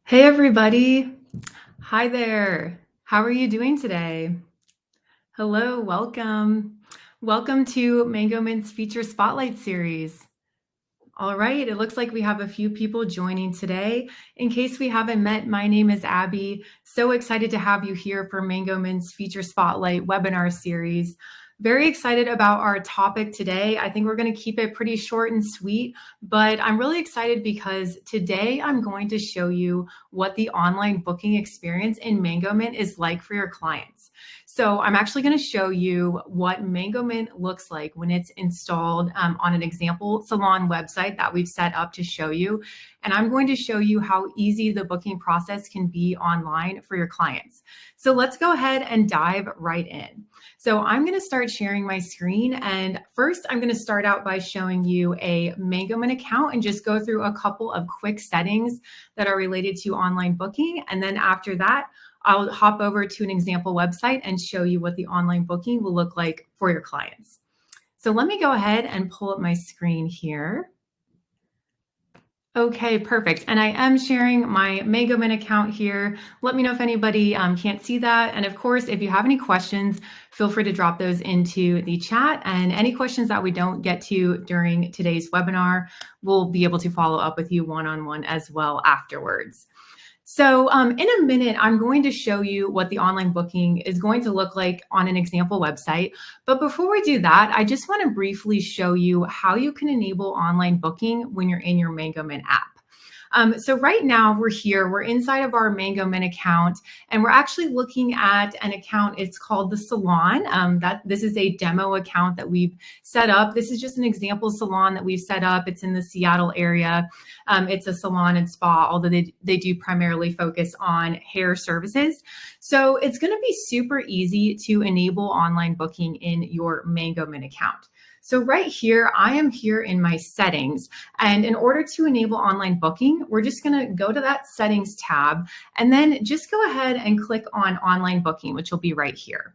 Hey everybody. Hi there. How are you doing today? Hello, welcome. Welcome to Mangomint's Feature Spotlight series. All right, it looks like we have a few people joining today. In case we haven't met, my name is Abby. So excited to have you here for Mangomint's Feature Spotlight webinar series. Very excited about our topic today. I think we're going to keep it pretty short and sweet, but I'm really excited because today I'm going to show you what the online booking experience in Mangomint is like for your clients. So I'm actually going to show you what Mangomint looks like when it's installed on an example Salon website that we've set up to show you. And I'm going to show you how easy the booking process can be online for your clients. So let's go ahead and dive right in. So I'm going to start sharing my screen. And first, I'm going to start out by showing you a Mangomint account and just go through a couple of quick settings that are related to online booking. And then after that, I'll hop over to an example website and show you what the online booking will look like for your clients. So let me go ahead and pull up my screen here. Okay, perfect. And I am sharing my Mangomint account here. Let me know if anybody can't see that. And of course, if you have any questions, feel free to drop those into the chat. And any questions that we don't get to during today's webinar, we'll be able to follow up with you one-on-one as well afterwards. So in a minute, I'm going to show you what the online booking is going to look like on an example website. But before we do that, I just want to briefly show you how you can enable online booking when you're in your Mangomint app. So right now we're inside of our Mangomint account, and we're actually looking at an account. It's called the Salon. This is a demo account that we've set up. This is just an example salon that we've set up. It's in the Seattle area. It's a salon and spa, although they do primarily focus on hair services. So it's going to be super easy to enable online booking in your Mangomint account. So right here, I am here in my settings. And in order to enable online booking, we're just going to go to that settings tab and then just go ahead and click on online booking, which will be right here.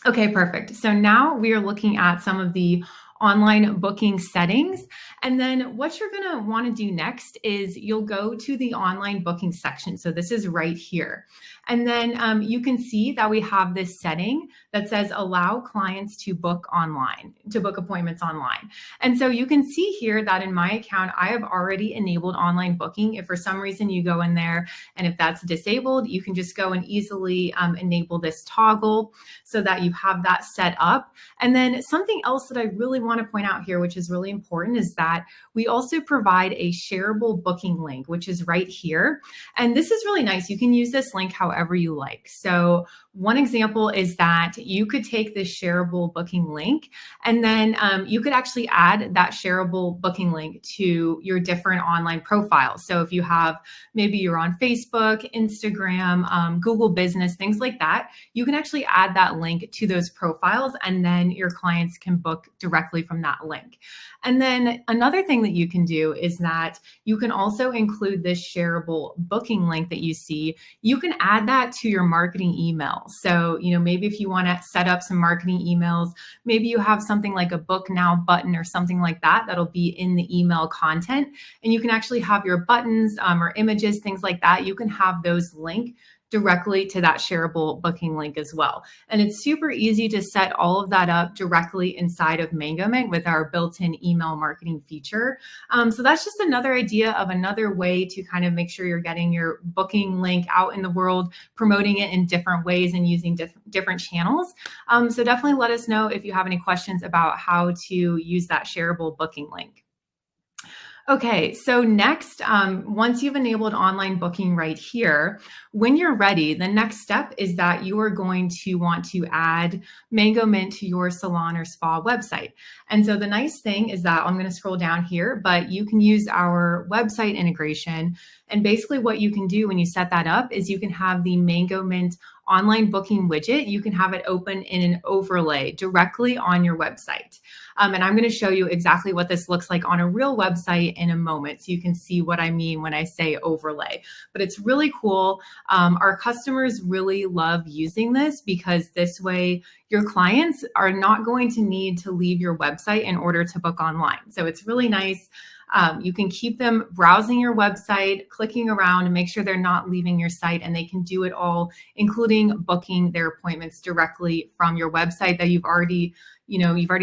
Okay, perfect. So now we are looking at some of the online booking settings. And then what you're going to want to do next is you'll go to the online booking section. So this is right here. And then you can see that we have this setting that says allow clients to book online, to book appointments online. And so you can see here that in my account, I have already enabled online booking. If for some reason you go in there and if that's disabled, you can just go and easily enable this toggle so that you have that set up. And then something else that I really want to point out here, which is really important, is that we also provide a shareable booking link, which is right here. And this is really nice. You can use this link however you like. So one example is that you could take this shareable booking link and then you could actually add that shareable booking link to your different online profiles. So if you have, maybe you're on Facebook, Instagram, Google Business, things like that, you can actually add that link to those profiles and then your clients can book directly from that link. And then another thing that you can do is that you can also include this shareable booking link that you see. You can add that to your marketing email. So, maybe if you want to set up some marketing emails, maybe you have something like a book now button or something like that, that'll be in the email content. And you can actually have your buttons or images, things like that. You can have those link directly to that shareable booking link as well. And it's super easy to set all of that up directly inside of Mangomint with our built-in email marketing feature. So that's just another idea of another way to kind of make sure you're getting your booking link out in the world, promoting it in different ways and using different channels. So definitely let us know if you have any questions about how to use that shareable booking link. Okay, so next, once you've enabled online booking right here, when you're ready, the next step is that you are going to want to add Mangomint to your salon or spa website. And so the nice thing is that I'm going to scroll down here, but you can use our website integration. And basically what you can do when you set that up is you can have the Mangomint online booking widget. You can have it open in an overlay directly on your website. And I'm going to show you exactly what this looks like on a real website in a moment, so you can see what I mean when I say overlay. But it's really cool. Our customers really love using this because this way your clients are not going to need to leave your website in order to book online. So it's really nice. You can keep them browsing your website, clicking around, and make sure they're not leaving your site, and they can do it all, including booking their appointments directly from your website that you've already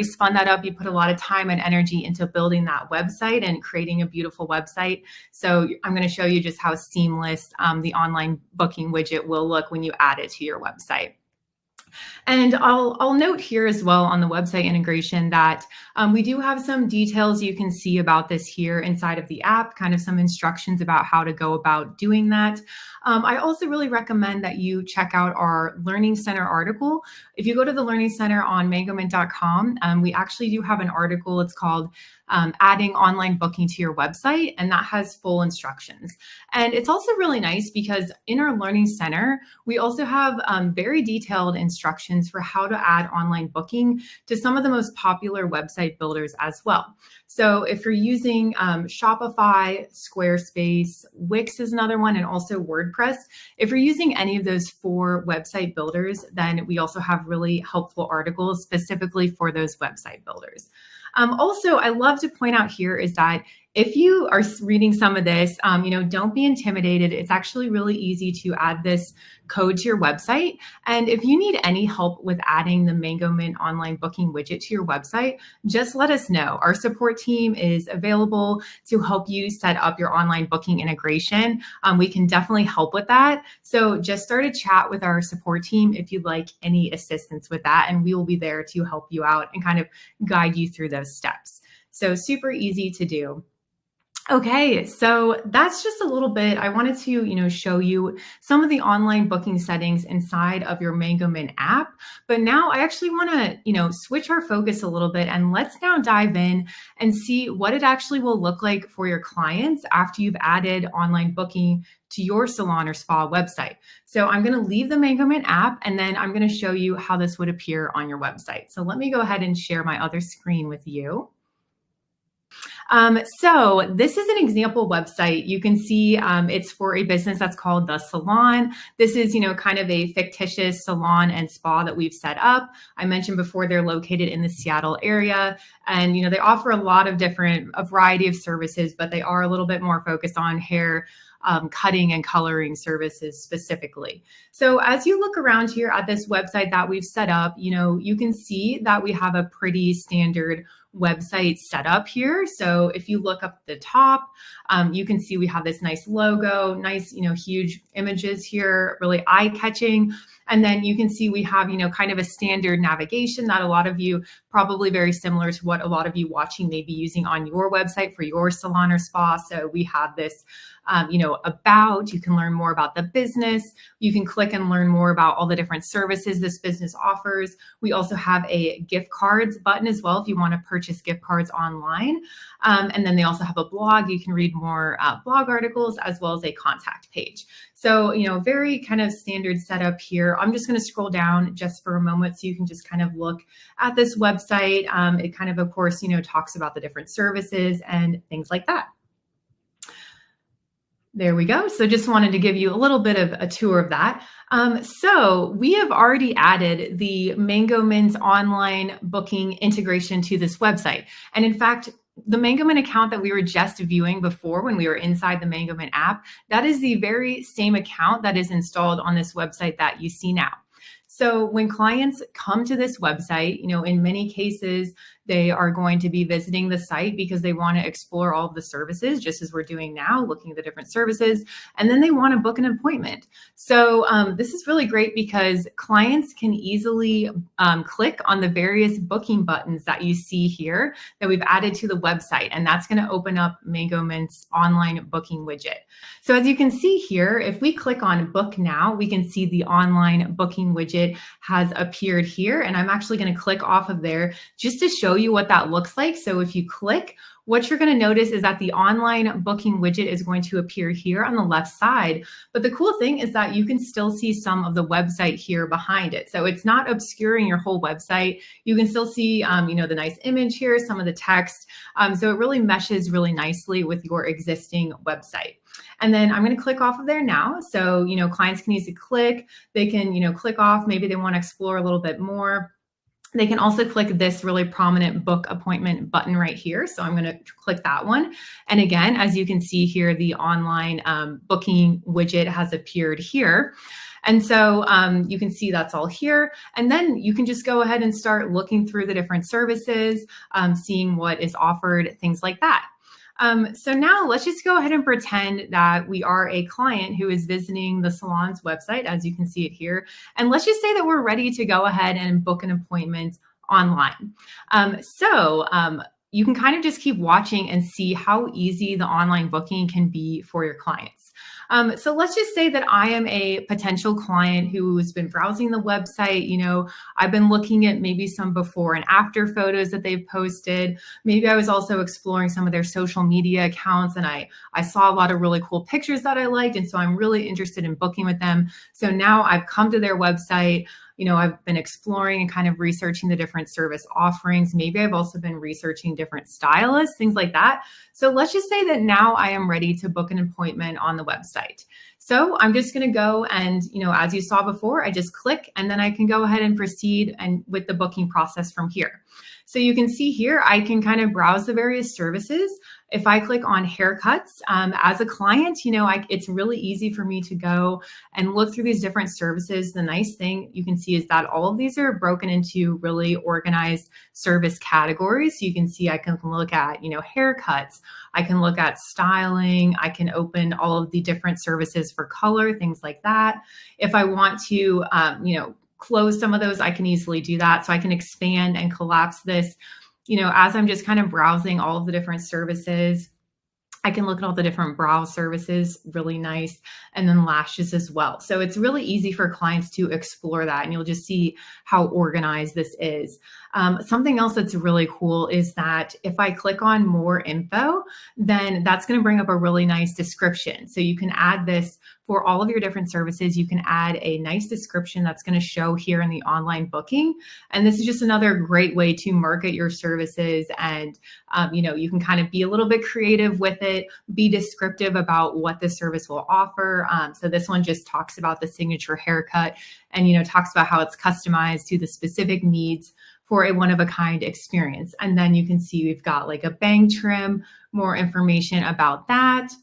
spun that up. You put a lot of time and energy into building that website and creating a beautiful website. So I'm going to show you just how seamless the online booking widget will look when you add it to your website. And I'll note here as well on the website integration that we do have some details you can see about this here inside of the app, kind of some instructions about how to go about doing that. I also really recommend that you check out our Learning Center article. If you go to the Learning Center on mangomint.com, we actually do have an article. It's called Adding Online Booking to Your Website, and that has full instructions. And it's also really nice because in our Learning Center, we also have very detailed instructions for how to add online booking to some of the most popular website builders as well. So if you're using Shopify, Squarespace, Wix is another one, and also WordPress, if you're using any of those 4 website builders, then we also have really helpful articles specifically for those website builders. Also, I love to point out here is that if you are reading some of this, don't be intimidated. It's actually really easy to add this code to your website. And if you need any help with adding the Mangomint online booking widget to your website, just let us know. Our support team is available to help you set up your online booking integration. We can definitely help with that. So just start a chat with our support team if you'd like any assistance with that, and we will be there to help you out and kind of guide you through those steps. So super easy to do. Okay, so that's just a little bit. I wanted to, show you some of the online booking settings inside of your Mangomint app. But now I actually want to, switch our focus a little bit, and let's now dive in and see what it actually will look like for your clients after you've added online booking to your salon or spa website. So I'm going to leave the Mangomint app, and then I'm going to show you how this would appear on your website. So let me go ahead and share my other screen with you. So this is an example website. You can see it's for a business that's called the Salon. This is, kind of a fictitious salon and spa that we've set up. I mentioned before they're located in the Seattle area, and they offer a variety of services, but they are a little bit more focused on hair cutting and coloring services specifically. So as you look around here at this website that we've set up, you can see that we have a pretty standard website setup here. So if you look up at the top, you can see we have this nice logo, nice, huge images here, really eye-catching. And then you can see we have, kind of a standard navigation that a lot of you, probably very similar to what a lot of you watching may be using on your website for your salon or spa. So we have this, about, you can learn more about the business. You can click and learn more about all the different services this business offers. We also have a gift cards button as well if you want to purchase gift cards online. And then they also have a blog. You can read more blog articles as well as a contact page. So, very kind of standard setup here. I'm just going to scroll down just for a moment so you can just kind of look at this website. It kind of course, talks about the different services and things like that. There we go. So just wanted to give you a little bit of a tour of that. So we have already added the Mangomint online booking integration to this website. And in fact, the Mangomint account that we were just viewing before when we were inside the Mangomint app, that is the very same account that is installed on this website that you see now. So when clients come to this website, in many cases, they are going to be visiting the site because they want to explore all of the services, just as we're doing now, looking at the different services, and then they want to book an appointment. So this is really great because clients can easily click on the various booking buttons that you see here that we've added to the website, and that's going to open up Mangomint's online booking widget. So as you can see here, if we click on Book Now, we can see the online booking widget has appeared here, and I'm actually going to click off of there just to show you what that looks like. So if you click, what you're going to notice is that the online booking widget is going to appear here on the left side. But the cool thing is that you can still see some of the website here behind it. So it's not obscuring your whole website. You can still see, the nice image here, some of the text. So it really meshes really nicely with your existing website. And then I'm going to click off of there now. So, clients can easily click. They can, click off. Maybe they want to explore a little bit more. They can also click this really prominent book appointment button right here. So I'm going to click that one. And again, as you can see here, the online booking widget has appeared here. And so you can see that's all here. And then you can just go ahead and start looking through the different services, seeing what is offered, things like that. So now let's just go ahead and pretend that we are a client who is visiting the salon's website, as you can see it here. And let's just say that we're ready to go ahead and book an appointment online. You can kind of just keep watching and see how easy the online booking can be for your clients. So let's just say that I am a potential client who's been browsing the website. You know, I've been looking at maybe some before and after photos that they've posted. Maybe I was also exploring some of their social media accounts, and I saw a lot of really cool pictures that I liked. And so I'm really interested in booking with them. So now I've come to their website. You know, I've been exploring and kind of researching the different service offerings. Maybe I've also been researching different stylists, things like that. So let's just say that now I am ready to book an appointment on the website. So I'm just going to go and, you know, as you saw before, I just click and then I can go ahead and proceed and with the booking process from here. So you can see here, I can kind of browse the various services. If I click on haircuts, as a client, you know, it's really easy for me to go and look through these different services. The nice thing you can see is that all of these are broken into really organized service categories. So you can see I can look at, you know, haircuts, I can look at styling, I can open all of the different services for color, things like that. If I want to, you know, close some of those, I can easily do that. So I can expand and collapse this, you know, as I'm just kind of browsing all of the different services. I can look at all the different brow services, really nice, and then lashes as well. So it's really easy for clients to explore that, and you'll just see how organized this is. Something else that's really cool is that if I click on more info, then that's going to bring up a really nice description. So you can add this for all of your different services. You can add a nice description that's going to show here in the online booking. And this is just another great way to market your services. And, you know, you can kind of be a little bit creative with it, be descriptive about what the service will offer. So this one just talks about the signature haircut and, you know, talks about how it's customized to the specific needs for a one-of-a-kind experience. And then you can see we've got like a bang trim, more information about that.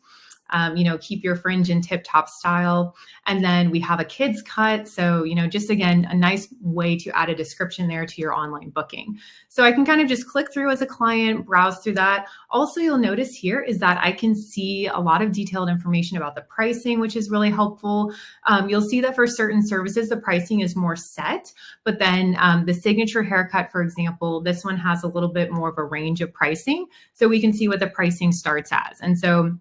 You know, keep your fringe in tip-top style. And then we have a kids cut. So, you know, just again, a nice way to add a description there to your online booking. So I can kind of just click through as a client, browse through that. Also, you'll notice here is that I can see a lot of detailed information about the pricing, which is really helpful. You'll see that for certain services, the pricing is more set, but then the signature haircut, for example, this one has a little bit more of a range of pricing. So we can see what the pricing starts as. And so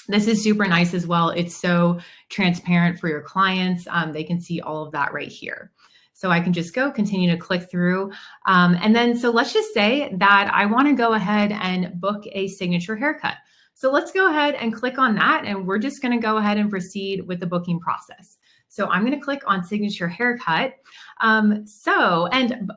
this is super nice as well. It's so transparent for your clients. They can see all of that right here. So I can just go continue to click through. And then, so let's just say that I want to go ahead and book a signature haircut. So let's go ahead and click on that. And we're just going to go ahead and proceed with the booking process. So I'm going to click on signature haircut. And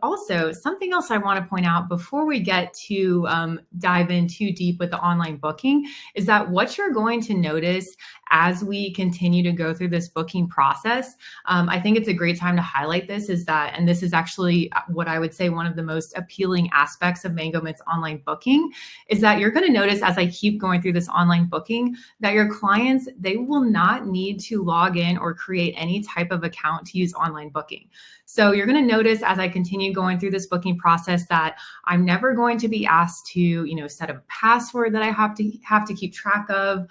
also something else I want to point out before we get to dive in too deep with the online booking is that what you're going to notice as we continue to go through this booking process, I think it's a great time to highlight this is that, and this is actually what I would say one of the most appealing aspects of Mangomint's online booking is that you're going to notice as I keep going through this online booking that your clients, they will not need to log in or create any type of account to use online booking. So you're going to notice as I continue going through this booking process that I'm never going to be asked to, you know, set up a password that I have to keep track of,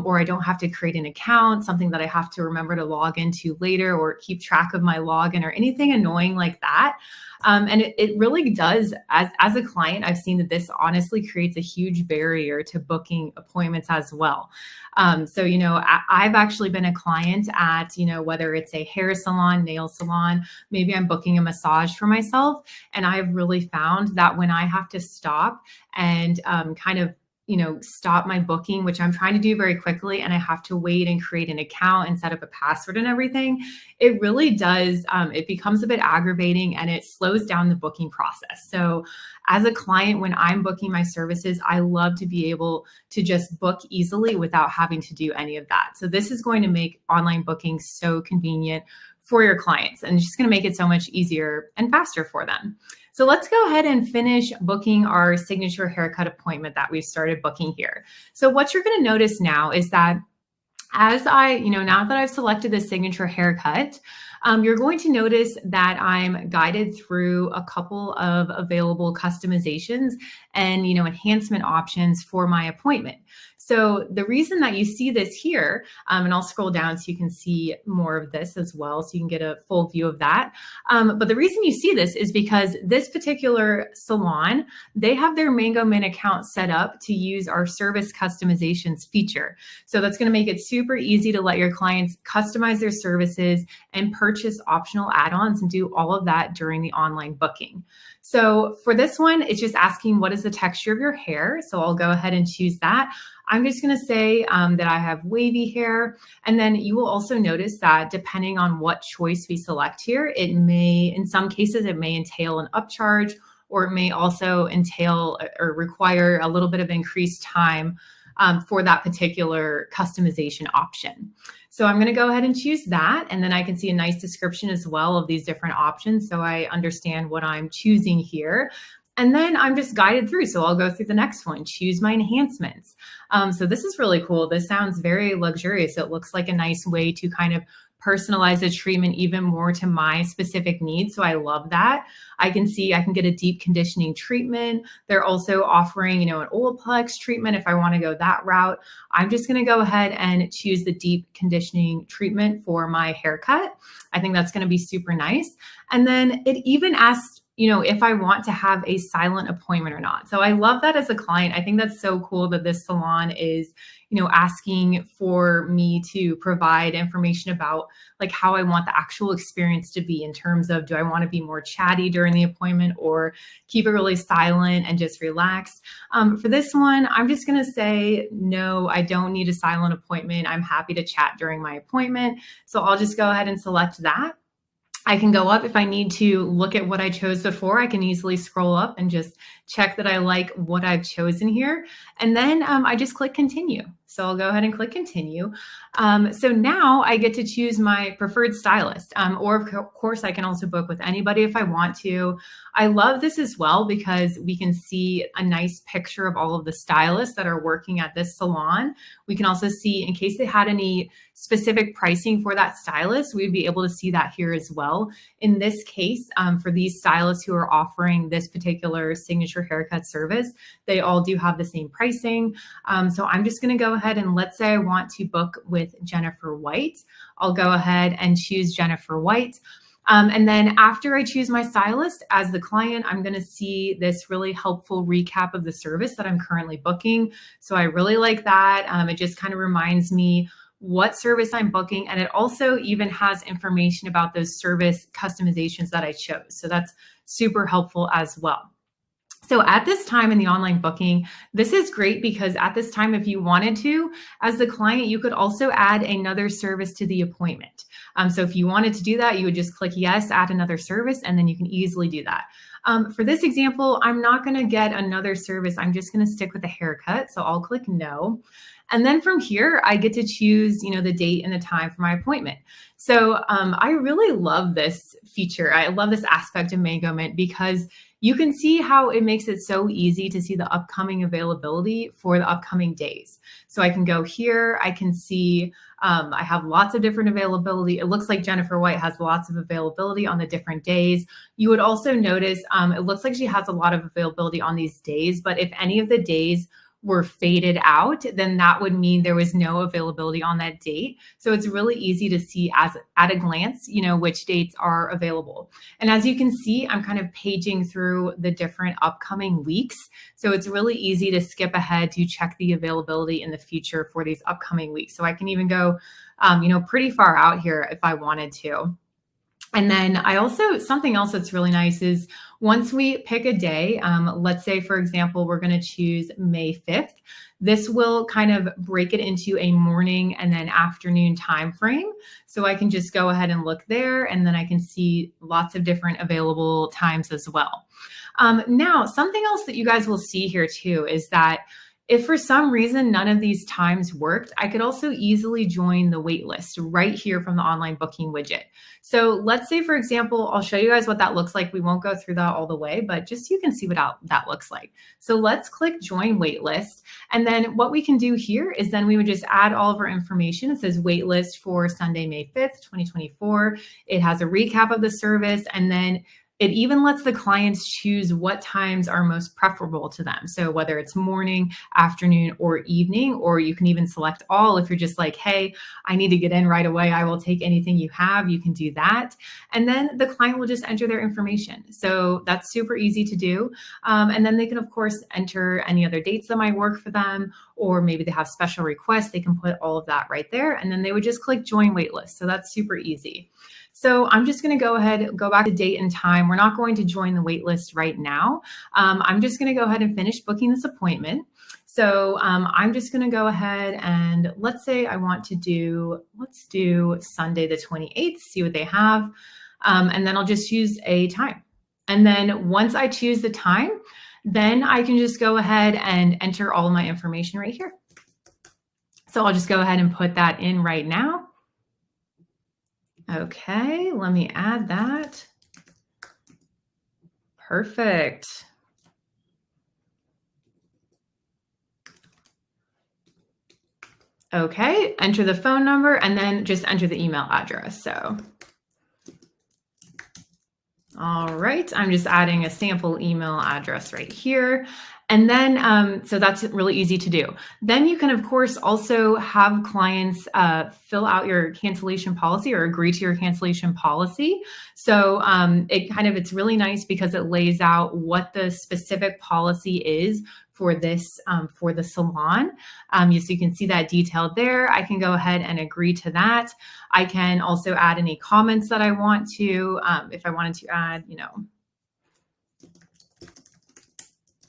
or I don't have to create an account, something that I have to remember to log into later or keep track of my login or anything annoying like that. And it really does, as a client, I've seen that this honestly creates a huge barrier to booking appointments as well. So, you know, I've actually been a client at, you know, whether it's a hair salon, nail salon, maybe I'm booking a massage for myself. And I've really found that when I have to stop and kind of, you know, stop my booking, which I'm trying to do very quickly, and I have to wait and create an account and set up a password and everything, it really does, it becomes a bit aggravating and it slows down the booking process. So as a client, when I'm booking my services, I love to be able to just book easily without having to do any of that. So this is going to make online booking so convenient for your clients, and it's just going to make it so much easier and faster for them. So let's go ahead and finish booking our signature haircut appointment that we've started booking here. So what you're going to notice now is that as now that I've selected the signature haircut, you're going to notice that I'm guided through a couple of available customizations and, enhancement options for my appointment. So the reason that you see this here, and I'll scroll down so you can see more of this as well, so you can get a full view of that. But the reason you see this is because this particular salon, they have their Mangomint account set up to use our service customizations feature. So that's going to make it super easy to let your clients customize their services and purchase optional add-ons and do all of that during the online booking. So for this one, it's just asking what is the texture of your hair. So I'll go ahead and choose that. I'm just going to say that I have wavy hair. And then you will also notice that depending on what choice we select here, it may, in some cases, it may entail an upcharge, or it may also entail or require a little bit of increased time for that particular customization option. So I'm going to go ahead and choose that. And then I can see a nice description as well of these different options, so I understand what I'm choosing here. And then I'm just guided through. So I'll go through the next one, choose my enhancements. So this is really cool. This sounds very luxurious. It looks like a nice way to kind of personalize the treatment even more to my specific needs. So I love that. I can see I can get a deep conditioning treatment. They're also offering, an Olaplex treatment if I want to go that route. I'm just going to go ahead and choose the deep conditioning treatment for my haircut. I think that's going to be super nice. And then it even asks, if I want to have a silent appointment or not. So I love that as a client. I think that's so cool that this salon is, asking for me to provide information about like how I want the actual experience to be in terms of, do I want to be more chatty during the appointment or keep it really silent and just relaxed? For this one, I'm just going to say, no, I don't need a silent appointment. I'm happy to chat during my appointment. So I'll just go ahead and select that. I can go up if I need to look at what I chose before. I can easily scroll up and just check that I like what I've chosen here. And then I just click continue. So I'll go ahead and click continue. So now I get to choose my preferred stylist, or of course I can also book with anybody if I want to. I love this as well because we can see a nice picture of all of the stylists that are working at this salon. We can also see in case they had any specific pricing for that stylist, we'd be able to see that here as well. In this case, for these stylists who are offering this particular signature haircut service, they all do have the same pricing. So I'm just going to go ahead and let's say I want to book with Jennifer White. I'll go ahead and choose Jennifer White. And then after I choose my stylist as the client, I'm going to see this really helpful recap of the service that I'm currently booking. So I really like that. It just kind of reminds me what service I'm booking. And it also even has information about those service customizations that I chose. So that's super helpful as well. So at this time in the online booking, this is great because at this time, if you wanted to, as the client, you could also add another service to the appointment. So if you wanted to do that, you would just click yes, add another service, and then you can easily do that. For this example, I'm not going to get another service. I'm just going to stick with the haircut. So I'll click no. And then from here, I get to choose, the date and the time for my appointment. So I really love this feature. I love this aspect of Mangomint because you can see how it makes it so easy to see the upcoming availability for the upcoming days. So I can go here, I can see I have lots of different availability. It looks like Jennifer White has lots of availability on the different days. You would also notice it looks like she has a lot of availability on these days, but if any of the days were faded out, then that would mean there was no availability on that date. So it's really easy to see as at a glance, which dates are available. And as you can see, I'm kind of paging through the different upcoming weeks. So it's really easy to skip ahead to check the availability in the future for these upcoming weeks. So I can even go, pretty far out here if I wanted to. And then something else that's really nice is once we pick a day, let's say, for example, we're going to choose May 5th. This will kind of break it into a morning and then afternoon time frame. So I can just go ahead and look there, and then I can see lots of different available times as well. Now, something else that you guys will see here too is that If for some reason none of these times worked, I could also easily join the waitlist right here from the online booking widget. So let's say, for example, I'll show you guys what that looks like. We won't go through that all the way, but just so you can see what that looks like. So let's click join waitlist. And then what we can do here is then we would just add all of our information. It says waitlist for Sunday, May 5th, 2024. It has a recap of the service, and then it even lets the clients choose what times are most preferable to them. So whether it's morning, afternoon, or evening, or you can even select all. If you're just like, hey, I need to get in right away, I will take anything you have, you can do that. And then the client will just enter their information. So that's super easy to do. And then they can, of course, enter any other dates that might work for them, or maybe they have special requests. They can put all of that right there. And then they would just click join waitlist. So that's super easy. So I'm just going to go ahead, go back to date and time. We're not going to join the waitlist right now. I'm just going to go ahead and finish booking this appointment. So I'm just going to go ahead and let's say I want to do, let's do Sunday the 28th, see what they have. And then I'll just choose a time. And then once I choose the time, then I can just go ahead and enter all of my information right here. So I'll just go ahead and put that in right now. Okay, let me add that. Perfect. Okay, enter the phone number and then just enter the email address. So, all right, I'm just adding a sample email address right here. And then, so that's really easy to do. Then you can, of course, also have clients fill out your cancellation policy or agree to your cancellation policy. So it's really nice because it lays out what the specific policy is for this, for the salon. So you can see that detailed there. I can go ahead and agree to that. I can also add any comments that I want to, if I wanted to add,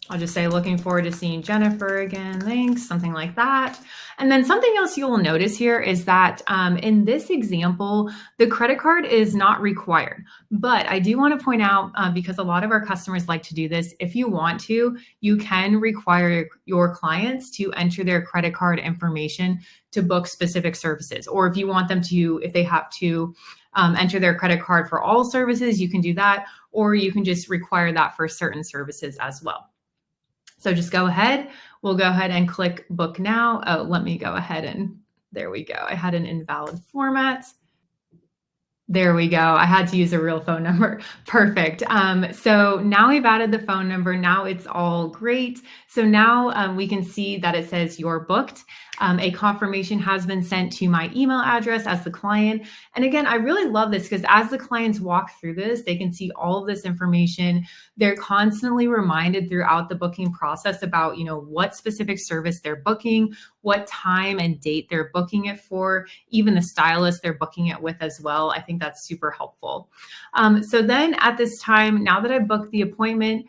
I'll just say, looking forward to seeing Jennifer again. Thanks, something like that. And then something else you will notice here is that in this example, the credit card is not required. But I do want to point out, because a lot of our customers like to do this, if you want to, you can require your clients to enter their credit card information to book specific services. Or if you want them to, if they have to enter their credit card for all services, you can do that. Or you can just require that for certain services as well. So just go ahead. We'll go ahead and click book now. Oh, let me go ahead and there we go. I had an invalid format. There we go. I had to use a real phone number. Perfect. So now we've added the phone number. Now it's all great. So now we can see that it says you're booked. A confirmation has been sent to my email address as the client. And again, I really love this because as the clients walk through this, they can see all of this information. They're constantly reminded throughout the booking process about, what specific service they're booking, what time and date they're booking it for, even the stylist they're booking it with as well. I think that's super helpful. So then at this time, now that I booked the appointment,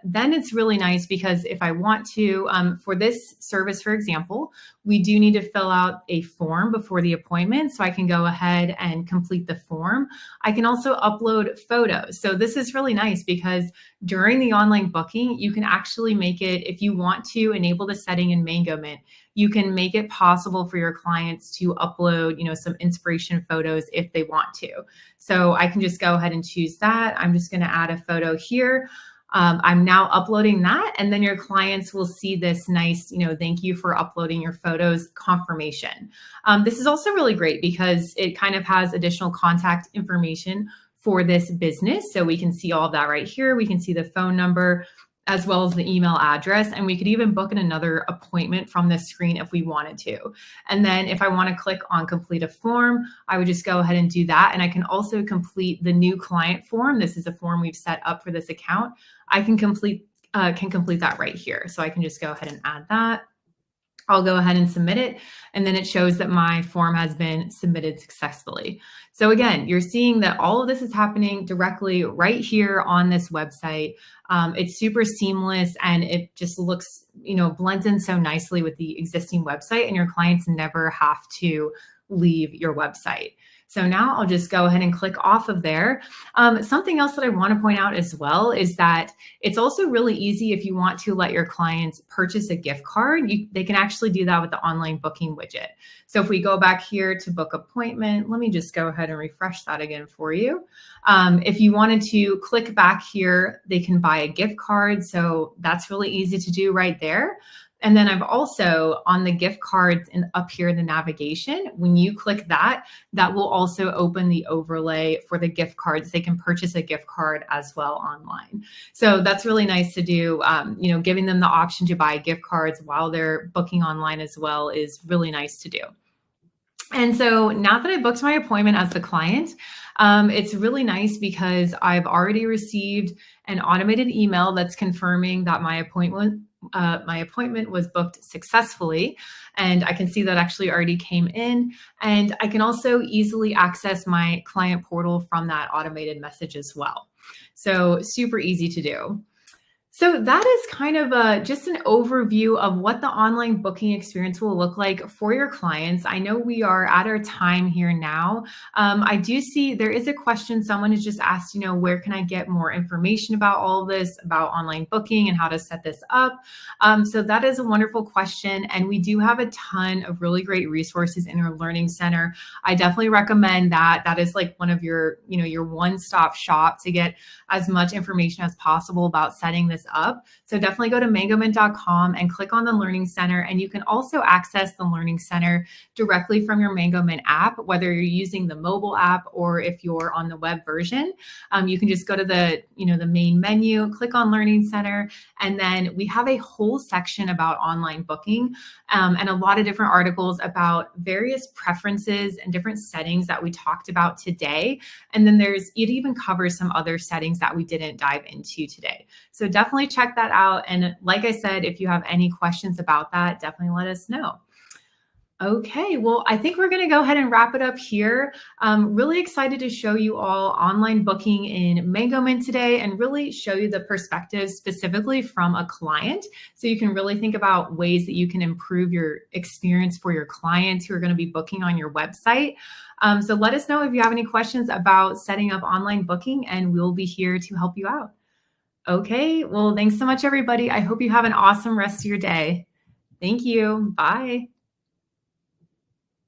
then it's really nice because if I want to, for this service, for example, we do need to fill out a form before the appointment. So I can go ahead and complete the form. I can also upload photos. So this is really nice because during the online booking, you can actually make it, if you want to enable the setting in Mangomint, you can make it possible for your clients to upload, some inspiration photos if they want to. So I can just go ahead and choose that. I'm just going to add a photo here. I'm now uploading that, and then your clients will see this nice, thank you for uploading your photos confirmation. This is also really great because it kind of has additional contact information for this business. So we can see all of that right here. We can see the phone number as well as the email address, and we could even book in another appointment from this screen if we wanted to. And then if I want to click on complete a form, I would just go ahead and do that. And I can also complete the new client form. This is a form we've set up for this account. I can complete that right here. So I can just go ahead and add that. I'll go ahead and submit it. And then it shows that my form has been submitted successfully. So again, you're seeing that all of this is happening directly right here on this website. It's super seamless and it just looks, blends in so nicely with the existing website, and your clients never have to leave your website. So now I'll just go ahead and click off of there. Something else that I want to point out as well is that it's also really easy if you want to let your clients purchase a gift card. They can actually do that with the online booking widget. So if we go back here to book appointment, let me just go ahead and refresh that again for you. If you wanted to click back here, they can buy a gift card. So that's really easy to do right there. And then I've also on the gift cards and up here in the navigation, when you click that, that will also open the overlay for the gift cards. They can purchase a gift card as well online. So that's really nice to do. Giving them the option to buy gift cards while they're booking online as well is really nice to do. And so now that I booked my appointment as the client, it's really nice because I've already received an automated email that's confirming that my appointment was booked successfully. And I can see that actually already came in. And I can also easily access my client portal from that automated message as well. So super easy to do. So that is kind of just an overview of what the online booking experience will look like for your clients. I know we are at our time here now. I do see there is a question. Someone has just asked, where can I get more information about all of this, about online booking and how to set this up? So that is a wonderful question. And we do have a ton of really great resources in our Learning Center. I definitely recommend that. That is like one of your, your one-stop shop to get as much information as possible about setting this up. So definitely go to mangomint.com and click on the Learning Center. And you can also access the Learning Center directly from your Mangomint app, whether you're using the mobile app or if you're on the web version. You can just go to the main menu, click on Learning Center, and then we have a whole section about online booking and a lot of different articles about various preferences and different settings that we talked about today. And then it even covers some other settings that we didn't dive into today. So definitely check that out. And like I said, if you have any questions about that, definitely let us know. Okay, well, I think we're going to go ahead and wrap it up here. Really excited to show you all online booking in Mangomint today and really show you the perspective specifically from a client. So you can really think about ways that you can improve your experience for your clients who are going to be booking on your website. So let us know if you have any questions about setting up online booking, and we'll be here to help you out. Okay, well, thanks so much, everybody. I hope you have an awesome rest of your day. Thank you. Bye.